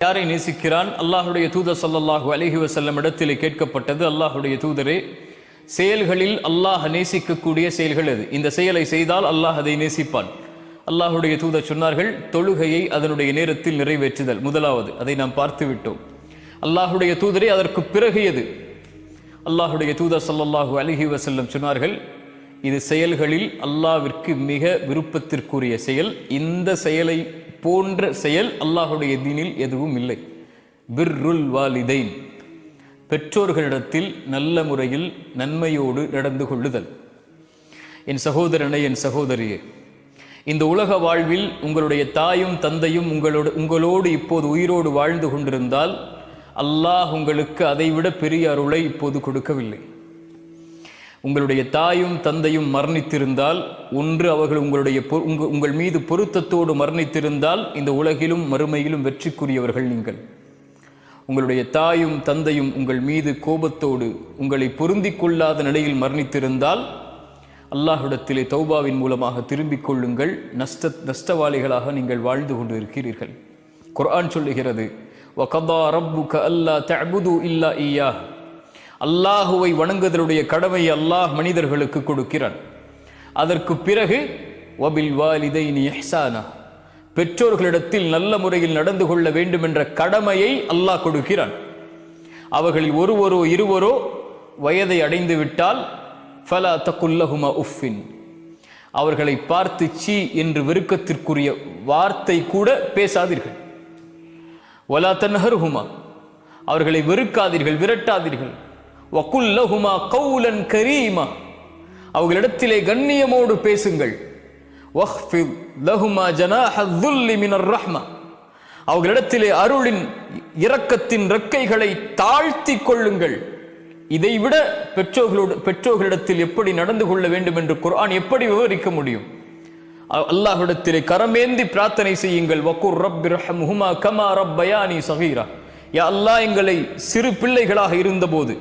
யாரை நேசிக்கிறான்? அல்லாஹுடைய தூதர் ஸல்லல்லாஹு அலைஹி வஸல்லம் இடத்திலே கேட்கப்பட்டது, அல்லாஹுடைய தூதரே, செயல்களில் அல்லாஹ் நேசிக்கக்கூடிய செயல்கள் எது? இந்த செயலை செய்தால் அல்லாஹ் அதை நேசிப்பான். அல்லாஹுடைய தூதர் சொன்னார்கள், தொழுகையை அதனுடைய நேரத்தில் நிறைவேற்றுதல் முதலாவது. அதை நாம் பார்த்து விட்டோம். அல்லாஹுடைய தூதரே, அதற்கு பிறகு எது? அல்லாஹுடைய தூதர் ஸல்லல்லாஹு அலைஹி வஸல்லம் சொன்னார்கள், இது செயல்களில் அல்லாஹ்விற்கு மிக விருப்பத்திற்குரிய செயல். இந்த செயலை போன்ற செயல் அல்லாஹுடைய தீனில் எதுவும் இல்லை. பிர்ருல் வாலிதைன், பெற்றோர்களிடத்தில் நல்ல முறையில் நன்மையோடு நடந்து கொள்ளுதல். என் சகோதரனை, என் சகோதரியே, இந்த உலக வாழ்வில் உங்களுடைய தாயும் தந்தையும் உங்களோடு இப்போது உயிரோடு வாழ்ந்து கொண்டிருந்தால் அல்லாஹ் உங்களுக்கு அதைவிட பெரிய அருளை இப்போது கொடுக்கவில்லை. உங்களுடைய தாயும் தந்தையும் மரணித்திருந்தால், ஒன்று அவர்கள் உங்கள் மீது பொருத்தத்தோடு மரணித்திருந்தால் இந்த உலகிலும் மறுமையிலும் வெற்றிக்குரியவர்கள் நீங்கள். உங்களுடைய தாயும் தந்தையும் உங்கள் மீது கோபத்தோடு உங்களை பொருந்திக் கொள்ளாத நிலையில் மரணித்திருந்தால் அல்லாஹ்விடத்திலே தௌபாவின் மூலமாக திரும்பிக் கொள்ளுங்கள். நஷ்டவாளிகளாக நீங்கள் வாழ்ந்து கொண்டு இருக்கிறீர்கள். குர்ஆன் சொல்லுகிறது, வகதா ரப்புக அல்லா தஅபுது இல்லா இய்யா. அல்லாஹுவை வணங்குதலுடைய கடமையை அல்லாஹ் மனிதர்களுக்கு கொடுக்கிறான். அதற்கு பிறகு வபில் வாலிதைனி இஹ்சானா, பெற்றோர்களிடத்தில் நல்ல முறையில் நடந்து கொள்ள வேண்டும் என்ற கடமையை அல்லாஹ் கொடுக்கிறான். அவர்களில் ஒருவரோ இருவரோ வயதை அடைந்து விட்டால் ஃபலா தகுல்லஹுமா உஃபின், அவர்களை பார்த்து சீ என்று வெறுக்கத்திற்குரிய வார்த்தை கூட பேசாதீர்கள். வலா தன்ஹர்ஹுமா, அவர்களை வெறுக்காதீர்கள், விரட்டாதீர்கள். வகுல்லஹுமா கௌலன் கரீமா, அவர்களிடத்திலே கண்ணியமோடு பேசுங்கள். வஹ்ஃபித் லஹுமா ஜனாஹ ذுல்லி மினர் ரஹ்மா, அவர்களிடத்திலே அருளின் இரக்கத்தின் ரெக்கைகளை தாழ்த்தி கொள்ளுங்கள். இதைவிட பெற்றோர்களிடத்தில் எப்படி நடந்து கொள்ள வேண்டும் என்று குர்ஆன் எப்படி விவரிக்க முடியும்? அல்லாஹ்விடத்திலே கரமேந்தி பிரார்த்தனை செய்யுங்கள். வகுர் ரப்பிர்ஹம்ஹுமா கமா ரப்பயானி ஸகீரா, யா அல்லாஹ், எங்களை சிறு பிள்ளைகளாக இருந்தபோது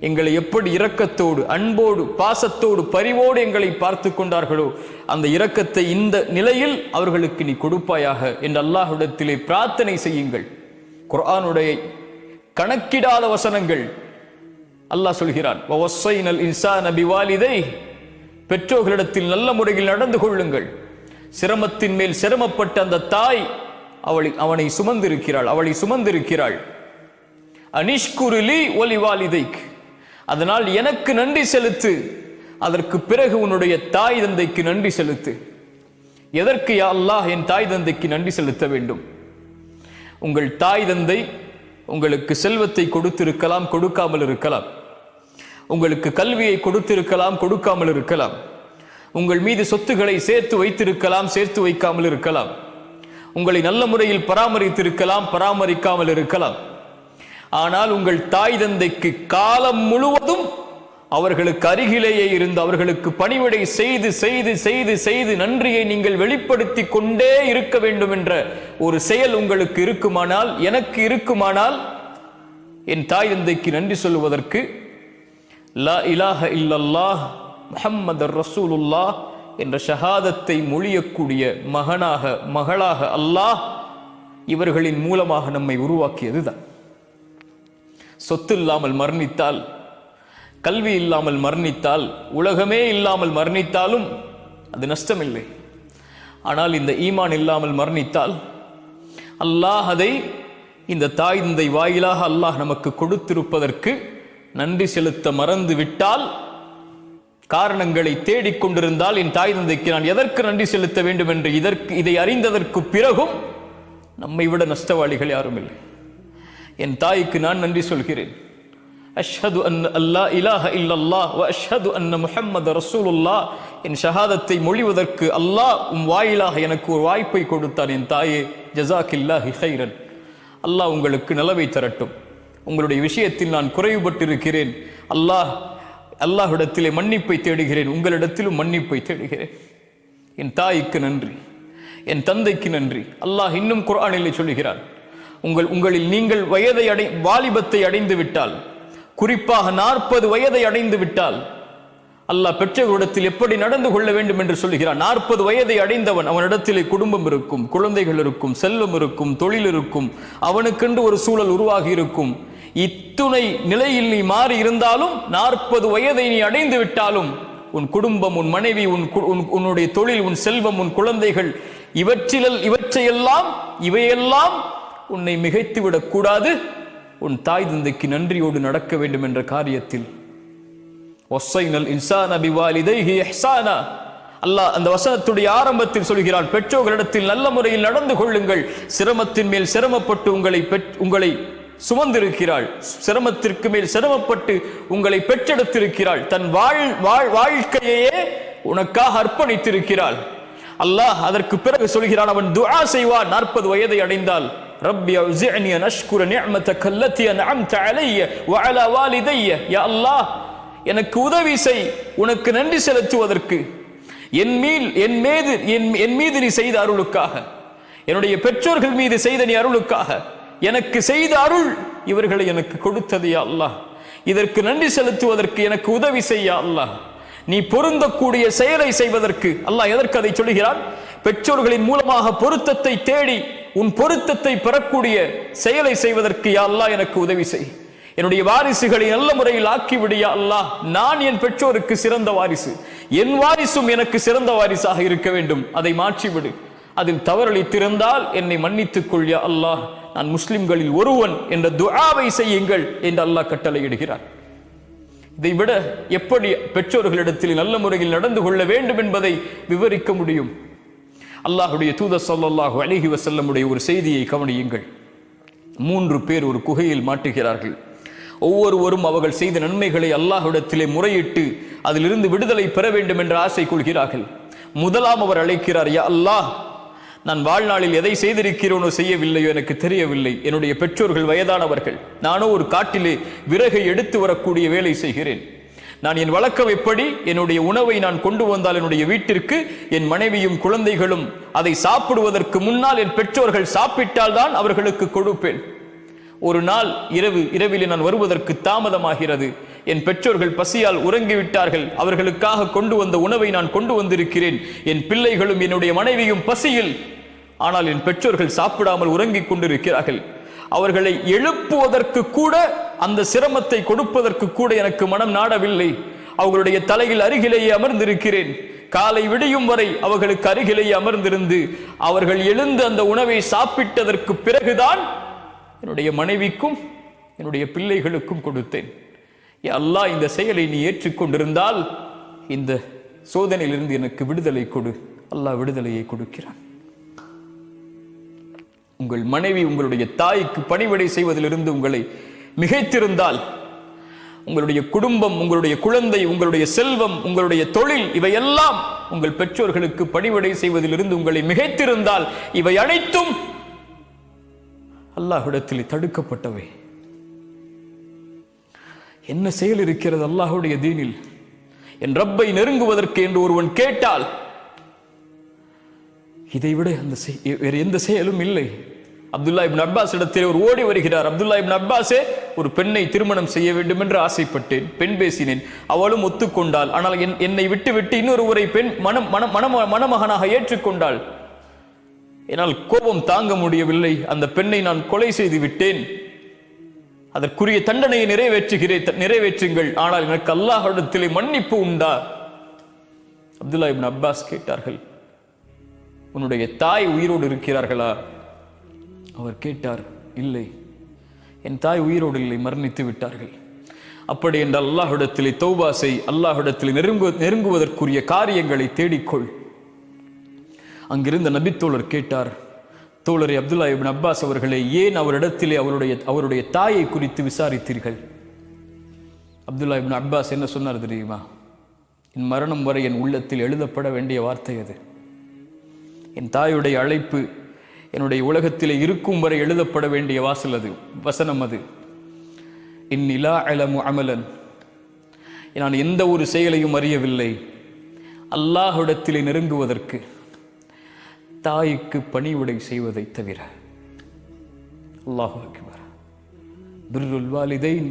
எங்களை எப்படி இரக்கத்தோடு அன்போடு பாசத்தோடு பரிவோடு எங்களை பார்த்து கொண்டார்களோ அந்த இரக்கத்தை இந்த நிலையில் அவர்களுக்கு நீ கொடுப்பாயாக என்று அல்லாஹ்விடத்திலே பிரார்த்தனை செய்யுங்கள். குர்ஆனுடைய கணக்கிடாத வசனங்கள். அல்லாஹ் சொல்கிறான், வவஸ்ஸைனல் இன்சான பிவாலிதைஹி, பெற்றோர்களிடத்தில் நல்ல முறையில் நடந்து கொள்ளுங்கள். சிரமத்தின் மேல் சிரமப்பட்ட அந்த தாய் அவனை சுமந்திருக்கிறாள், அவளை சுமந்திருக்கிறாள். அனிஷ்குருலி ஒலி வாலிதைக், அதனால் எனக்கு நன்றி செலுத்து, அதற்கு பிறகு உன்னுடைய தாய் தந்தைக்கு நன்றி செலுத்து. எதற்கு யா அல்லாஹ் என் தாய் தந்தைக்கு நன்றி செலுத்த வேண்டும்? உங்கள் தாய் தந்தை உங்களுக்கு செல்வத்தை கொடுத்திருக்கலாம், கொடுக்காமல் இருக்கலாம். உங்களுக்கு கல்வியை கொடுத்திருக்கலாம், கொடுக்காமல் இருக்கலாம். உங்கள் மீது சொத்துக்களை சேர்த்து வைத்திருக்கலாம், சேர்த்து வைக்காமல் இருக்கலாம். உங்களை நல்ல முறையில் பராமரித்திருக்கலாம், பராமரிக்காமல் இருக்கலாம். ஆனால் உங்கள் தாய் தந்தைக்கு காலம் முழுவதும் அவர்களுக்கு அருகிலேயே இருந்து அவர்களுக்கு பணிவிடை செய்து செய்து செய்து செய்து நன்றியை நீங்கள் வெளிப்படுத்தி கொண்டே இருக்க வேண்டும் என்ற ஒரு செயல் உங்களுக்கு இருக்குமானால், எனக்கு இருக்குமானால், என் தாய் தந்தைக்கு நன்றி சொல்லுவதற்கு லா இலாஹ இல்லல்லாஹ் முஹம்மது ரசூலுல்லாஹ் என்ற ஷஹாதத்தை மொழியக்கூடிய மகனாக மகளாக அல்லாஹ் இவர்களின் மூலமாக நம்மை உருவாக்கியதுதான். சொத்து இல்லாமல் மரணித்தால், கல்வி இல்லாமல் மரணித்தால், உலகமே இல்லாமல் மரணித்தாலும் அது நஷ்டமில்லை. ஆனால் இந்த ஈமான் இல்லாமல் மரணித்தால் அல்லாஹ் அதை இந்த தாய் தந்தை வாயிலாக அல்லாஹ் நமக்கு கொடுத்திருப்பதற்கு நன்றி செலுத்த மறந்து விட்டால், காரணங்களை தேடிக்கொண்டிருந்தால், என் தாய் தந்தைக்கு நான் எதற்கு நன்றி செலுத்த வேண்டும் என்று இதை அறிந்ததற்கு பிறகும் நம்மை விட நஷ்டவாளிகள் யாரும் இல்லை. என் தாய்க்கு நான் நன்றி சொல்கிறேன். அஷ்ஹது அன்ன அல்லா இலாஹ இல்லல்லாஹ் வ அஷ்ஹது அன்ன முஹம்மது ரசூலுல்லாஹ் என் ஷஹாதத்தை மொழிவதற்கு அல்லாஹ் வாயிலாக எனக்கு ஒரு வாய்ப்பை கொடுத்தான். என் தாயே, ஜஸாக்கில்லாஹி ஹைரன், அல்லாஹ் உங்களுக்கு நலவை தரட்டும். உங்களுடைய விஷயத்தில் நான் குறைவுபட்டிருக்கிறேன். அல்லாஹ்விடத்திலே மன்னிப்பை தேடுகிறேன், உங்களிடத்திலும் மன்னிப்பை தேடுகிறேன். என் தாய்க்கு நன்றி, என் தந்தைக்கு நன்றி. அல்லாஹ் இன்னும் குர்ஆனிலே சொல்கிறான், உங்களில் நீங்கள் வாலிபத்தை அடைந்து விட்டால், குறிப்பாக 40 வயதை அடைந்து விட்டால் அல்லாஹ் பெற்றோரிடத்தில் எப்படி நடந்து கொள்ள வேண்டும் என்று சொல்கிறான். 40 வயதை அடைந்தவன், அவனிடத்திலே குடும்பம் இருக்கும், குழந்தைகள் இருக்கும், செல்வம் இருக்கும், தொழில் இருக்கும், அவனுக்கென்று ஒரு சூழல் உருவாகி இருக்கும். இத்துணை நிலையில் நீ மாறி இருந்தாலும் 40 வயதை நீ அடைந்து விட்டாலும் உன் குடும்பம், உன் மனைவி, உன்னுடைய தொழில், உன் செல்வம், உன் குழந்தைகள், இவையெல்லாம் உன்னை மிகைத்து விடக் கூடாது. உன் தாய் தந்தைக்கு நன்றியோடு நடக்க வேண்டும் என்ற காரியத்தில் அல்லாஹ் அந்த வசனத்துடைய ஆரம்பத்தில் சொல்கிறான், பெற்றோர்களிடத்தில் நல்ல முறையில் நடந்து கொள்ளுங்கள். சிரமத்தின் மேல் சிரமப்பட்டு உங்களை சுமந்திருக்கிறாள், சிரமத்திற்கு மேல் சிரமப்பட்டு உங்களை பெற்றெடுத்திருக்கிறாள், தன் வாழ்க்கையே உனக்காக அர்ப்பணித்திருக்கிறாள். அல்லாஹ் அதற்கு பிறகு சொல்கிறான், அவன் துஆ செய்வான் 40 வயதை அடைந்தால், ரப்பி அவ்ஸிஅனி அன் அஷ்குர நிஅமதக அல்லதி அன்அம்த அலைய வ அலா வாலிதைய. யா அல்லாஹ், எனக்கு உதவி செய் உனக்கு நன்றி செலுத்துவதற்கு, என் மீது நீ செய்த அருளுக்காக, என்னுடைய பெற்றோர்கள் மீது செய்த நீ அருளுக்காக, எனக்கு செய்த அருள் இவர்களை எனக்கு கொடுத்தது யா அல்லாஹ், இதற்கு நன்றி செலுத்துவதற்கு எனக்கு உதவி செய்ய அல்லாஹ். நீ பொருந்தக்கூடிய செயலை செய்வதற்கு அல்லாஹ் எதற்கு அதை சொல்கிறான்? பெற்றோர்களின் மூலமாக பொருத்தத்தை தேடி உன் பொருத்தத்தை பெறக்கூடிய செயலை செய்வதற்கு யா அல்லாஹ் எனக்கு உதவி செய். என்னுடைய வாரிசுகளை நல்ல முறையில் ஆக்கிவிடியா அல்லாஹ். நான் என் பெற்றோருக்கு சிறந்த வாரிசு, என் வாரிசும் எனக்கு சிறந்த வாரிசாக இருக்க வேண்டும். அதை மாற்றிவிடு. அதில் தவறளித்திருந்தால் என்னை மன்னித்துக் கொள் யா அல்லாஹ், நான் முஸ்லிம்களில் ஒருவன் என்ற துஆவை செய்யுங்கள் என்று அல்லாஹ் கட்டளையிடுகிறார். இதைவிட எப்படி பெற்றோர்களிடத்தில் நல்ல முறையில் நடந்து கொள்ள வேண்டும் என்பதை விவரிக்க முடியும்? அல்லாஹுடைய தூதர் ஸல்லல்லாஹு அலைஹி வஸல்லமுடைய ஒரு செய்தியை கவனியுங்கள். 3 பேர் ஒரு குகையில் மாட்டுகிறார்கள். ஒவ்வொருவரும் அவர்கள் செய்த நன்மைகளை அல்லாஹ்விடத்திலே முறையிட்டு அதிலிருந்து விடுதலை பெற வேண்டும் என்ற ஆசை கொள்கிறார்கள். முதலாம் அவர் அழைக்கிறார், யா அல்லாஹ், நான் வாழ்நாளில் எதை செய்திருக்கிறோனோ செய்யவில்லையோ எனக்கு தெரியவில்லை. என்னுடைய பெற்றோர்கள் வயதானவர்கள், நானோ ஒரு காட்டிலே விறகை எடுத்து வரக்கூடிய வேலை செய்கிறேன். நான் என் வழக்கம் எப்படி, என்னுடைய உணவை நான் கொண்டு வந்தால் என்னுடைய வீட்டிற்கு என் மனைவியும் குழந்தைகளும் அதை சாப்பிடுவதற்கு முன்னால் என் பெற்றோர்கள் சாப்பிட்டால் தான் அவர்களுக்கு கொடுப்பேன். ஒரு நாள் இரவிலே நான் வருவதற்கு தாமதமாகிறது. என் பெற்றோர்கள் பசியால் உறங்கிவிட்டார்கள். அவர்களுக்காக கொண்டு வந்த உணவை நான் கொண்டு வந்திருக்கிறேன். என் பிள்ளைகளும் என்னுடைய மனைவியும் பசியில், ஆனால் என் பெற்றோர்கள் சாப்பிடாமல் உறங்கிக் கொண்டிருக்கிறார்கள். அவர்களை எழுப்புவதற்கு கூட, அந்த சிரமத்தை கொடுப்பதற்கு கூட எனக்கு மனம் நாடவில்லை. அவர்களுடைய தலையில் அருகிலேயே அமர்ந்திருக்கிறேன். காலை விடியும் வரை அவர்களுக்கு அருகிலேயே அமர்ந்திருந்து அவர்கள் எழுந்து அந்த உணவை சாப்பிட்டதற்கு பிறகுதான் என்னுடைய மனைவிக்கும் என்னுடைய பிள்ளைகளுக்கும் கொடுத்தேன். அல்லாஹ், இந்த செயலை நீ ஏற்றுக்கொண்டிருந்தால் இந்த சோதனையிலிருந்து எனக்கு விடுதலை கொடு. அல்லாஹ் விடுதலையை கொடுக்கிறான். உங்கள் மனைவி உங்களுடைய தாய்க்கு பணிவிடை செய்வதிலிருந்து உங்களை மிகைத்திருந்தால், உங்களுடைய குடும்பம், உங்களுடைய குழந்தை, உங்களுடைய செல்வம், உங்களுடைய தொழில், இவையெல்லாம் உங்கள் பெற்றோர்களுக்கு பணிவிடை செய்வதிலிருந்து உங்களை மிகைத்திருந்தால், இவை அனைத்தும் அல்லாஹ்விடத்தில் தடுக்கப்பட்டவை. என்ன செயல் இருக்கிறது அல்லாஹ்வுடைய தீனில்? என் ரப்பை நெருங்குவதற்கு என்று ஒருவன் கேட்டால் இதைவிட வேறு எந்த செயலும் இல்லை. அப்துல்லா இப்னு அப்பாஸ் இடத்தில் ஒரு ஓடி வருகிறார். அப்துல்லா இப்னு அப்பாஸே, ஒரு பெண்ணை திருமணம் செய்ய வேண்டும் என்று ஆசைப்பட்டேன், பெண் பேசினேன், அவளும் ஒத்துக்கொண்டாள். ஆனால் என்னை விட்டு இன்னொருவரை பெண் மணமகனாக ஏற்றுக்கொண்டாள். என்னால் கோபம் தாங்க முடியவில்லை. அந்த பெண்ணை நான் கொலை செய்து விட்டேன். அதற்குரிய தண்டனையை நிறைவேற்றுங்கள். ஆனால் எனக்கு அல்லாஹ்விடத்திலே மன்னிப்பு உண்டா? அப்துல்லா இப்னு அப்பாஸ் கேட்டார்கள், உன்னுடைய தாய் உயிரோடு இருக்கிறார்களா? அவர் கேட்டார், இல்லை, என் தாய் உயிரோடு இல்லை, மரணித்து விட்டார்கள். அப்படி என்றால் அல்லாஹ்விடத்திலே தௌபா செய், அல்லாஹ்விடத்திலே நெருங்குவதற்குரிய காரியங்களை தேடிக்கொள். அங்கிருந்த நபித்தோழர் கேட்டார், தோழரை அப்துல்லா இப்னு அப்பாஸ் அவர்களே, ஏன் அவரிடத்திலே அவருடைய தாயை குறித்து விசாரித்தீர்கள்? அப்துல்லா இப்னு அப்பாஸ் என்ன சொன்னார் தெரியுமா? என் மரணம் வரை என் உள்ளத்தில் எழுதப்பட வேண்டிய வார்த்தை அது. என் தாயுடைய அழைப்பு என்னுடைய உலகத்திலே இருக்கும் வரை எழுதப்பட வேண்டிய வசனம் அது. இன்னிலா அலமு அமலன், நான் எந்த ஒரு செயலையும் அறியவில்லை அல்லாஹ்விடத்திலே நெருங்குவதற்கு தாய்க்கு பணிவிடை செய்வதை தவிர. அல்லாஹு அக்பர். பிர்ருல் வாலிதைன்,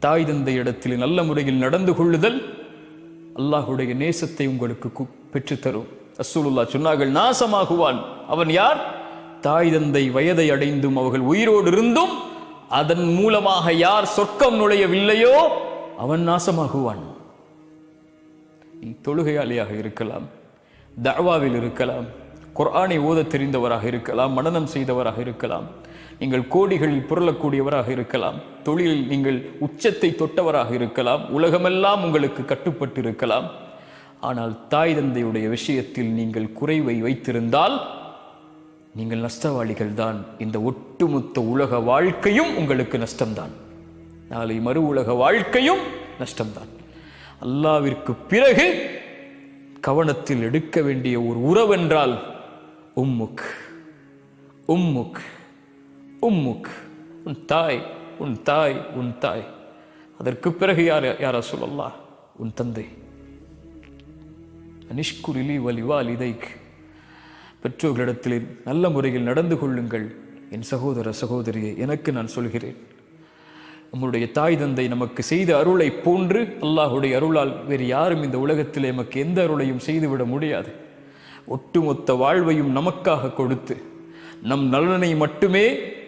தாய் தந்தை இடத்தில் நல்ல முறையில் நடந்து கொள்ளுதல் அல்லாஹுடைய நேசத்தை உங்களுக்கு பெற்றுத்தரும். ரசூலுல்லாஹ் சொன்னார்கள், நாசமாகுவான் அவன் யார்? தாய் தந்தை வயதை அடைந்தும் அவர்கள் உயிரோடு இருந்தும் அதன் மூலமாக யார் சொர்க்கம் நுழையவில்லையோ அவன் நாசமாகுவான். தொழுகையாளியாக இருக்கலாம், தஅவாவில் இருக்கலாம், குர்ஆனை ஓத தெரிந்தவராக இருக்கலாம், மனனம் செய்தவராக இருக்கலாம், நீங்கள் கோடிகளில் புரளக்கூடியவராக இருக்கலாம், தொழிலில் நீங்கள் உச்சத்தை தொட்டவராக இருக்கலாம், உலகமெல்லாம் உங்களுக்கு கட்டுப்பட்டு இருக்கலாம். ஆனால் தாய் தந்தையுடைய விஷயத்தில் நீங்கள் குறைவை வைத்திருந்தால் நீங்கள் நஷ்டவாளிகள் தான். இந்த ஒட்டுமொத்த உலக வாழ்க்கையும் உங்களுக்கு நஷ்டம்தான். நாளை மறு உலக வாழ்க்கையும் நஷ்டம்தான். அல்லாவிற்கு பிறகு கவனத்தில் எடுக்க வேண்டிய ஒரு உறவென்றால் உம்முக் உம்முக் உம்முக், உன் தாய் உன் தாய் உன் தாய். அதற்கு பிறகு யார் ரசூலல்லாஹ்? உன் தந்தை. அனிஷ்குரிலி வலிவாலிதைக், பெற்றோர்களிடத்தில் நல்ல முறையில் நடந்து கொள்ளுங்கள். என் சகோதர சகோதரியை எனக்கு நான் சொல்கிறேன், நம்முடைய தாய் தந்தை நமக்கு செய்த அருளை போன்று அல்லாஹுடைய அருளால் வேறு யாரும் இந்த உலகத்தில் நமக்கு எந்த அருளையும் செய்துவிட முடியாது. ஒட்டுமொத்த வாழ்வையும் நமக்காக கொடுத்து நம் நலனை மட்டுமே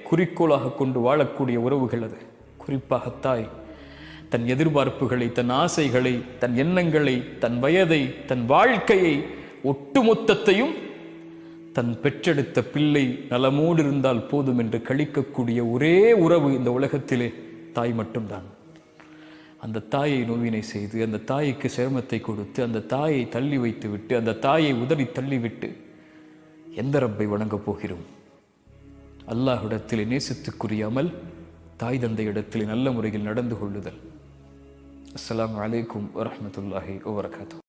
குறிக்கோளாக கொண்டு வாழக்கூடிய உறவுகள் அது. குறிப்பாக தாய் தன் எதிர்பார்ப்புகளை, தன் ஆசைகளை, தன் எண்ணங்களை, தன் வயதை, தன் வாழ்க்கையை, ஒட்டுமொத்தத்தையும் தன் பெற்றெடுத்த பிள்ளை நலமோடு இருந்தால் போதும் என்று கழிக்கக்கூடிய ஒரே உறவு இந்த உலகத்திலே தாய் மட்டும்தான். அந்த தாயை நோவினை செய்து, அந்த தாய்க்கு சிரமத்தை கொடுத்து, அந்த தாயை தள்ளி வைத்து விட்டு, அந்த தாயை உதறி தள்ளிவிட்டு எந்த ரப்பை வணங்கப் போகிறோம்? அல்லாஹ்விடத்தில் நேசத்துக்குரிய அமல் தாய் தந்தை இடத்தில் நல்ல முறையில் நடந்து கொள்ளுதல். அஸ்ஸலாமு அலைக்கும் வரஹ்மத்துல்லாஹி வபரகாத்துஹு.